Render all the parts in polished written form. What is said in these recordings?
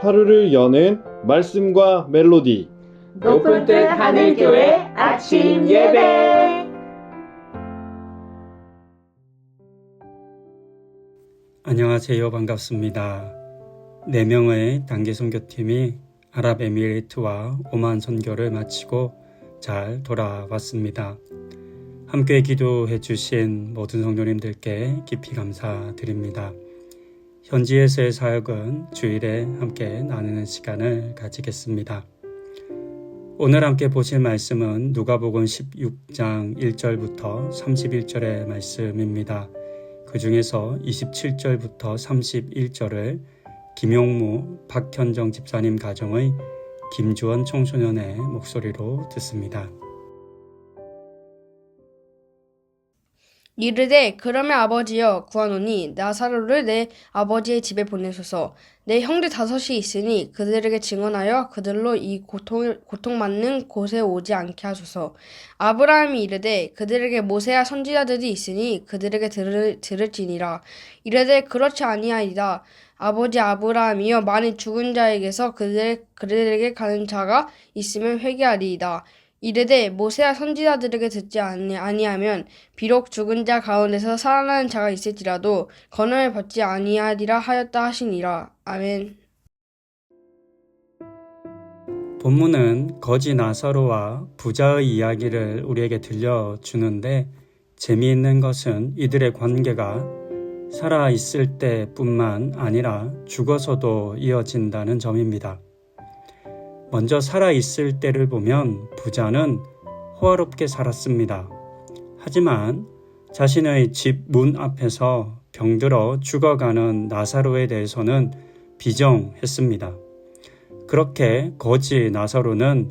하루를 여는 말씀과 멜로디 높은 뜻 하늘교회 아침 예배. 안녕하세요. 반갑습니다. 4명의 단기 선교팀이 아랍에미레이트와 오만 선교를 마치고 잘 돌아왔습니다. 함께 기도해 주신 모든 성도님들께 깊이 감사드립니다. 현지에서의 사역은 주일에 함께 나누는 시간을 가지겠습니다. 오늘 함께 보실 말씀은 누가복음 16장 1절부터 31절의 말씀입니다. 그 중에서 27절부터 31절을 김용무, 박현정 집사님 가정의 김주원 청소년의 목소리로 듣습니다. 이르되 그러면 아버지여 구하노니 나사로를 내 아버지의 집에 보내소서. 내 형제 5이 있으니 그들에게 증언하여 그들로 이 고통받는 곳에 오지 않게 하소서. 아브라함이 이르되 그들에게 모세와 선지자들이 있으니 그들에게 들을지니라. 이르되 그렇지 아니하리다. 아버지 아브라함이여 만일 죽은 자에게서 그들에게 가는 자가 있으면 회개하리이다. 이르되 모세와 선지자들에게 듣지 아니하면 비록 죽은 자 가운데서 살아나는 자가 있을지라도 건원을 받지 아니하리라 하였다 하시니라. 아멘. 본문은 거지 나사로와 부자의 이야기를 우리에게 들려주는데 재미있는 것은 이들의 관계가 살아있을 때뿐만 아니라 죽어서도 이어진다는 점입니다. 먼저 살아있을 때를 보면 부자는 호화롭게 살았습니다. 하지만 자신의 집 문 앞에서 병들어 죽어가는 나사로에 대해서는 비정했습니다. 그렇게 거지 나사로는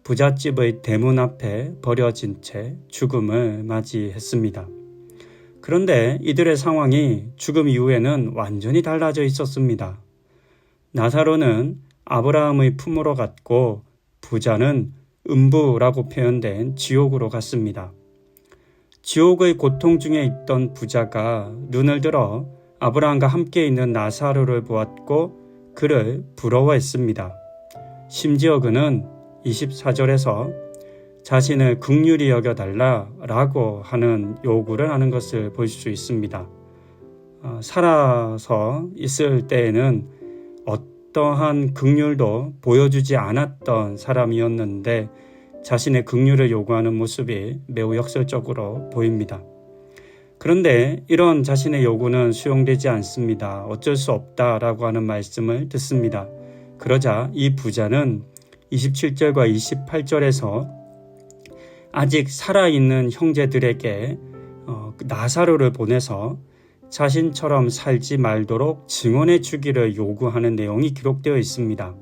부잣집의 대문 앞에 버려진 채 죽음을 맞이했습니다. 그런데 이들의 상황이 죽음 이후에는 완전히 달라져 있었습니다. 나사로는 아브라함의 품으로 갔고 부자는 음부라고 표현된 지옥으로 갔습니다. 지옥의 고통 중에 있던 부자가 눈을 들어 아브라함과 함께 있는 나사로를 보았고 그를 부러워했습니다. 심지어 그는 24절에서 자신을 긍휼히 여겨달라라고 하는 요구를 하는 것을 볼 수 있습니다. 살아서 있을 때에는 어떠한 긍휼도 보여주지 않았던 사람이었는데 자신의 긍휼을 요구하는 모습이 매우 역설적으로 보입니다. 그런데 이런 자신의 요구는 수용되지 않습니다. 어쩔 수 없다라고 하는 말씀을 듣습니다. 그러자 이 부자는 27절과 28절에서 아직 살아있는 형제들에게 나사로를 보내서 자신처럼 살지 말도록 증언해 주기를 요구하는 내용이 기록되어 있습니다.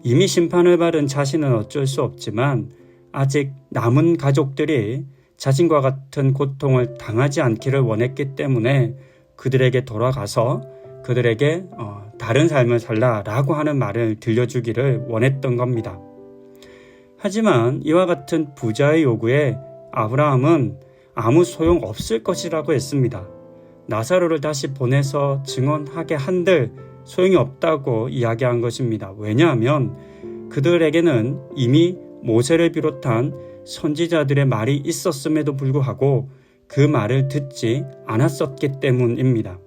이미 심판을 받은 자신은 어쩔 수 없지만 아직 남은 가족들이 자신과 같은 고통을 당하지 않기를 원했기 때문에 그들에게 돌아가서 그들에게 다른 삶을 살라라고 하는 말을 들려주기를 원했던 겁니다. 하지만 이와 같은 부자의 요구에 아브라함은 아무 소용 없을 것이라고 했습니다. 나사로를 다시 보내서 증언하게 한들 소용이 없다고 이야기한 것입니다. 왜냐하면 그들에게는 이미 모세를 비롯한 선지자들의 말이 있었음에도 불구하고 그 말을 듣지 않았었기 때문입니다.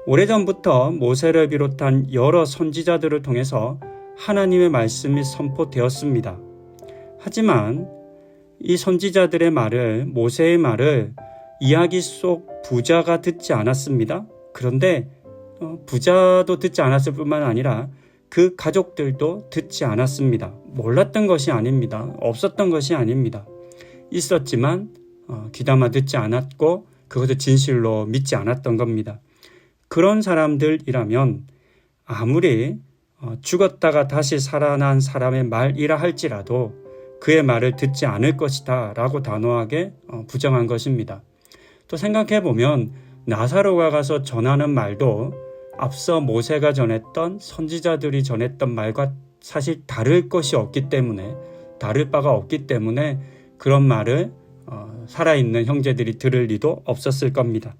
오래전부터 모세를 비롯한 여러 선지자들을 통해서 하나님의 말씀이 선포되었습니다. 하지만 이 선지자들의 말을, 모세의 말을 이야기 속 부자가 듣지 않았습니다. 그런데 부자도 듣지 않았을 뿐만 아니라 그 가족들도 듣지 않았습니다. 몰랐던 것이 아닙니다. 없었던 것이 아닙니다. 있었지만 귀담아 듣지 않았고 그것을 진실로 믿지 않았던 겁니다. 그런 사람들이라면 아무리 죽었다가 다시 살아난 사람의 말이라 할지라도 그의 말을 듣지 않을 것이다 라고 단호하게 부정한 것입니다. 또 생각해보면 나사로가 가서 전하는 말도 앞서 모세가 전했던 선지자들이 전했던 말과 사실 다를 것이 없기 때문에, 다를 바가 없기 때문에 그런 말을 살아있는 형제들이 들을 리도 없었을 겁니다.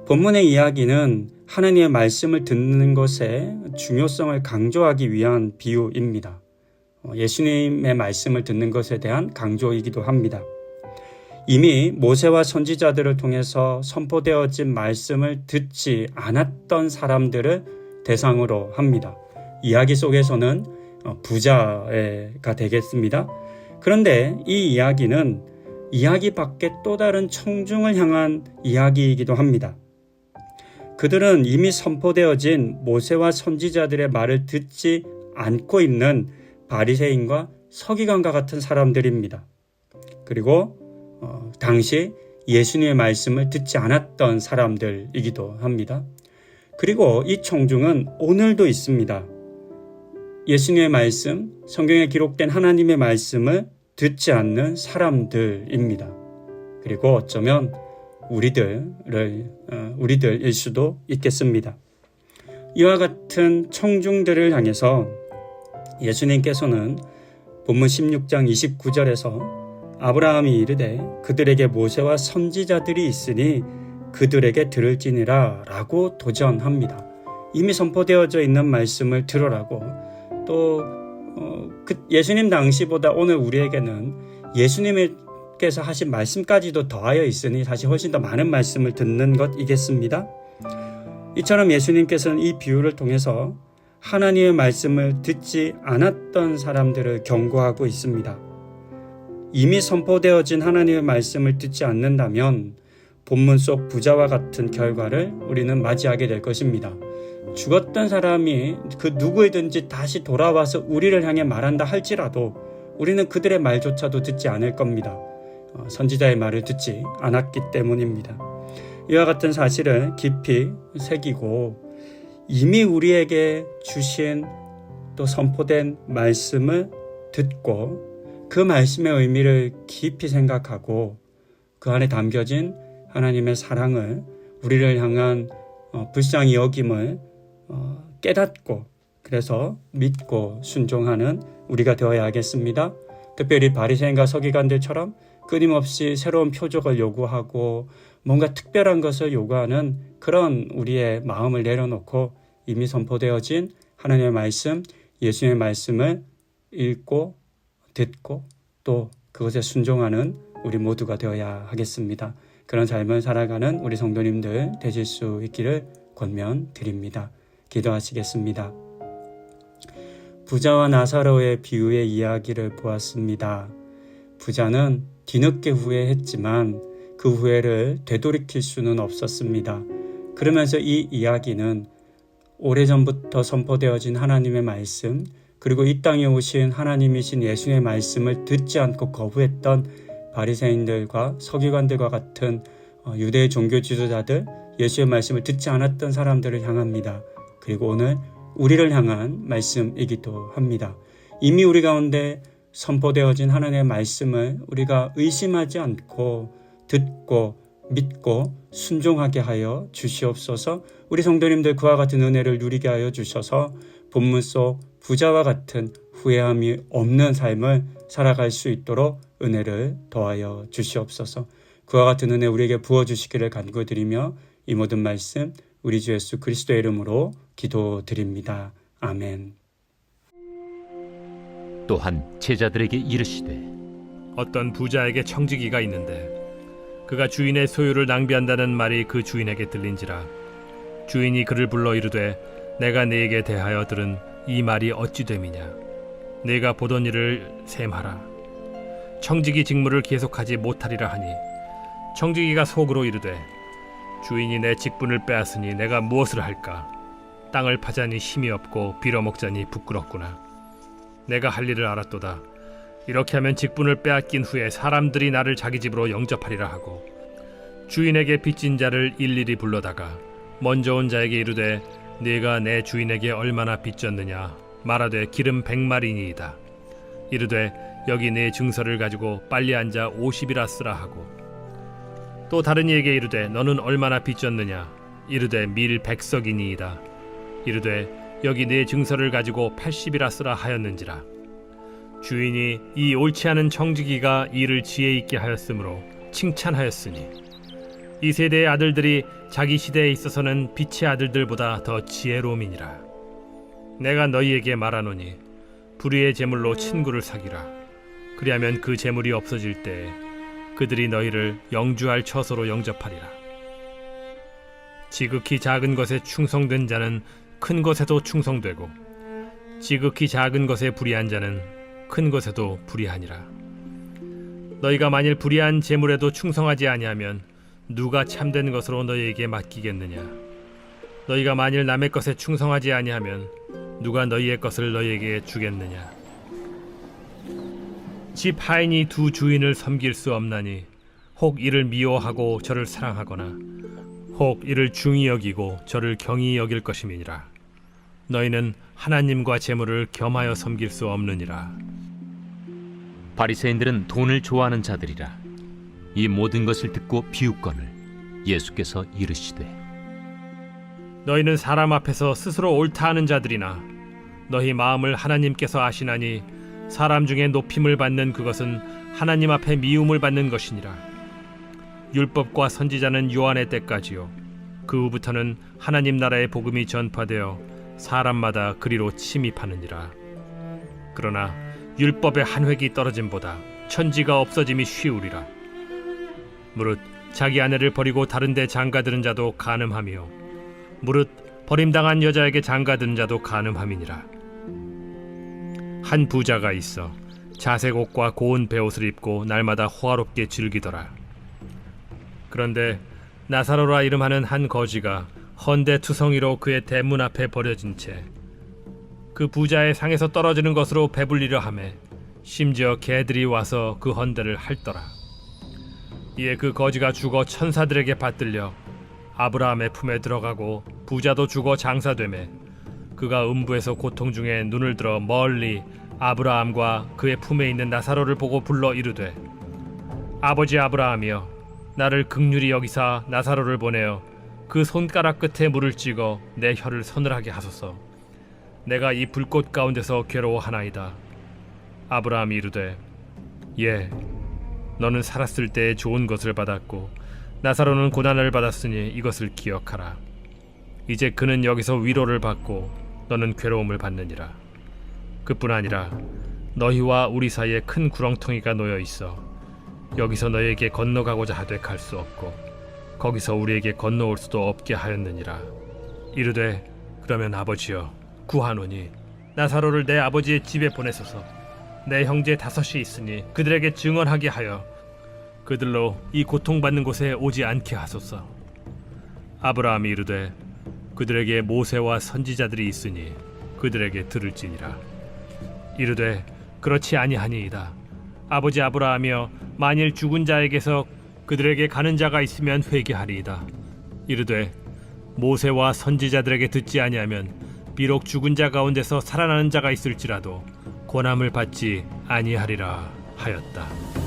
본문의 이야기는 하나님의 말씀을 듣는 것의 중요성을 강조하기 위한 비유입니다. 예수님의 말씀을 듣는 것에 대한 강조이기도 합니다. 이미 모세와 선지자들을 통해서 선포되어진 말씀을 듣지 않았던 사람들을 대상으로 합니다. 이야기 속에서는 부자가 되겠습니다. 그런데 이 이야기는 이야기 밖에 또 다른 청중을 향한 이야기이기도 합니다. 그들은 이미 선포되어진 모세와 선지자들의 말을 듣지 않고 있는 바리새인과 서기관과 같은 사람들입니다. 그리고 당시 예수님의 말씀을 듣지 않았던 사람들이기도 합니다. 그리고 이 청중은 오늘도 있습니다. 예수님의 말씀, 성경에 기록된 하나님의 말씀을 듣지 않는 사람들입니다. 그리고 어쩌면 우리들일 수도 있겠습니다. 이와 같은 청중들을 향해서 예수님께서는 본문 16장 29절에서 아브라함이 이르되 그들에게 모세와 선지자들이 있으니 그들에게 들을지니라 라고 도전합니다. 이미 선포되어져 있는 말씀을 들으라고. 또 예수님 당시보다 오늘 우리에게는 예수님께서 하신 말씀까지도 더하여 있으니 사실 훨씬 더 많은 말씀을 듣는 것이겠습니다. 이처럼 예수님께서는 이 비유를 통해서 하나님의 말씀을 듣지 않았던 사람들을 경고하고 있습니다. 이미 선포되어진 하나님의 말씀을 듣지 않는다면 본문 속 부자와 같은 결과를 우리는 맞이하게 될 것입니다. 죽었던 사람이 그 누구이든지 다시 돌아와서 우리를 향해 말한다 할지라도 우리는 그들의 말조차도 듣지 않을 겁니다. 선지자의 말을 듣지 않았기 때문입니다. 이와 같은 사실을 깊이 새기고 이미 우리에게 주신 또 선포된 말씀을 듣고 그 말씀의 의미를 깊이 생각하고 그 안에 담겨진 하나님의 사랑을 우리를 향한 불쌍히 여김을 깨닫고 그래서 믿고 순종하는 우리가 되어야 하겠습니다. 특별히 바리새인과 서기관들처럼 끊임없이 새로운 표적을 요구하고 뭔가 특별한 것을 요구하는 그런 우리의 마음을 내려놓고 이미 선포되어진 하나님의 말씀, 예수님의 말씀을 읽고 듣고 또 그것에 순종하는 우리 모두가 되어야 하겠습니다. 그런 삶을 살아가는 우리 성도님들 되실 수 있기를 권면드립니다. 기도하시겠습니다. 부자와 나사로의 비유의 이야기를 보았습니다. 부자는 뒤늦게 후회했지만 그 후회를 되돌이킬 수는 없었습니다. 그러면서 이 이야기는 오래전부터 선포되어진 하나님의 말씀 그리고 이 땅에 오신 하나님이신 예수의 말씀을 듣지 않고 거부했던 바리새인들과 서기관들과 같은 유대의 종교 지도자들, 예수의 말씀을 듣지 않았던 사람들을 향합니다. 그리고 오늘 우리를 향한 말씀이기도 합니다. 이미 우리 가운데 선포되어진 하나님의 말씀을 우리가 의심하지 않고 듣고 믿고 순종하게 하여 주시옵소서. 우리 성도님들 그와 같은 은혜를 누리게 하여 주셔서 본문 속 부자와 같은 후회함이 없는 삶을 살아갈 수 있도록 은혜를 더하여 주시옵소서. 그와 같은 은혜 우리에게 부어주시기를 간구드리며 이 모든 말씀 우리 주 예수 그리스도의 이름으로 기도드립니다. 아멘. 또한 제자들에게 이르시되 어떤 부자에게 청지기가 있는데 그가 주인의 소유를 낭비한다는 말이 그 주인에게 들린지라. 주인이 그를 불러 이르되 내가 네게 대하여 들은 이 말이 어찌 됨이냐. 네가 보던 일을 셈하라. 청지기 직무를 계속하지 못하리라 하니 청지기가 속으로 이르되 주인이 내 직분을 빼앗으니 내가 무엇을 할까. 땅을 파자니 힘이 없고 빌어먹자니 부끄럽구나. 내가 할 일을 알았도다. 이렇게 하면 직분을 빼앗긴 후에 사람들이 나를 자기 집으로 영접하리라 하고 주인에게 빚진 자를 일일이 불러다가 먼저 온 자에게 이르되 네가 내 주인에게 얼마나 빚졌느냐. 말하되 기름 100마리니이다. 이르되 여기 네 증서를 가지고 빨리 앉아 50이라 쓰라 하고 또 다른 이에게 이르되 너는 얼마나 빚졌느냐. 이르되 밀 100석이니이다. 이르되 여기 네 증서를 가지고 80이라 쓰라 하였는지라. 주인이 이 옳지 않은 청지기가 일을 지혜 있게 하였으므로 칭찬하였으니 이 세대의 아들들이 자기 시대에 있어서는 빛의 아들들보다 더 지혜로움이니라. 내가 너희에게 말하노니 불의의 제물로 친구를 사귀라. 그리하면 그 제물이 없어질 때에 그들이 너희를 영주할 처소로 영접하리라. 지극히 작은 것에 충성된 자는 큰 것에도 충성되고 지극히 작은 것에 불의한 자는 큰 것에도 불의하니라. 너희가 만일 불의한 제물에도 충성하지 아니하면 누가 참된 것으로 너희에게 맡기겠느냐? 너희가 만일 남의 것에 충성하지 아니하면 누가 너희의 것을 너희에게 주겠느냐? 집 하인이 두 주인을 섬길 수 없나니 혹 이를 미워하고 저를 사랑하거나 혹 이를 중히 여기고 저를 경히 여길 것임이니라. 너희는 하나님과 재물을 겸하여 섬길 수 없느니라. 바리새인들은 돈을 좋아하는 자들이라. 이 모든 것을 듣고 비웃거늘 예수께서 이르시되 너희는 사람 앞에서 스스로 옳다 하는 자들이나 너희 마음을 하나님께서 아시나니 사람 중에 높임을 받는 그것은 하나님 앞에 미움을 받는 것이니라. 율법과 선지자는 요한의 때까지요 그 후부터는 하나님 나라의 복음이 전파되어 사람마다 그리로 침입하느니라. 그러나 율법의 한 획이 떨어짐보다 천지가 없어짐이 쉬우리라. 무릇 자기 아내를 버리고 다른 데 장가드는 자도 간음하며 무릇 버림당한 여자에게 장가드는 자도 간음함이니라. 한 부자가 있어 자색 옷과 고운 베옷을 입고 날마다 호화롭게 즐기더라. 그런데 나사로라 이름하는 한 거지가 헌데 투성이로 그의 대문 앞에 버려진 채 그 부자의 상에서 떨어지는 것으로 배불리려 하매 심지어 개들이 와서 그 헌데를 핥더라. 이에 그 거지가 죽어 천사들에게 받들려 아브라함의 품에 들어가고 부자도 죽어 장사되매 그가 음부에서 고통 중에 눈을 들어 멀리 아브라함과 그의 품에 있는 나사로를 보고 불러 이르되 아버지 아브라함이여 나를 긍휼히 여기사 나사로를 보내어 그 손가락 끝에 물을 찍어 내 혀를 서늘하게 하소서. 내가 이 불꽃 가운데서 괴로워하나이다. 아브라함이 이르되 예 너는 살았을 때에 좋은 것을 받았고 나사로는 고난을 받았으니 이것을 기억하라. 이제 그는 여기서 위로를 받고 너는 괴로움을 받느니라. 그뿐 아니라 너희와 우리 사이에 큰 구렁텅이가 놓여 있어 여기서 너희에게 건너가고자 하되 갈 수 없고 거기서 우리에게 건너올 수도 없게 하였느니라. 이르되 그러면 아버지여 구하노니 나사로를 내 아버지의 집에 보내소서. 내 형제 5이 있으니 그들에게 증언하게 하여 그들로 이 고통받는 곳에 오지 않게 하소서. 아브라함이 이르되 그들에게 모세와 선지자들이 있으니 그들에게 들을지니라. 이르되 그렇지 아니하니이다. 아버지 아브라함이여 만일 죽은 자에게서 그들에게 가는 자가 있으면 회개하리이다. 이르되 모세와 선지자들에게 듣지 아니하면 비록 죽은 자 가운데서 살아나는 자가 있을지라도 고난을 받지 아니하리라 하였다.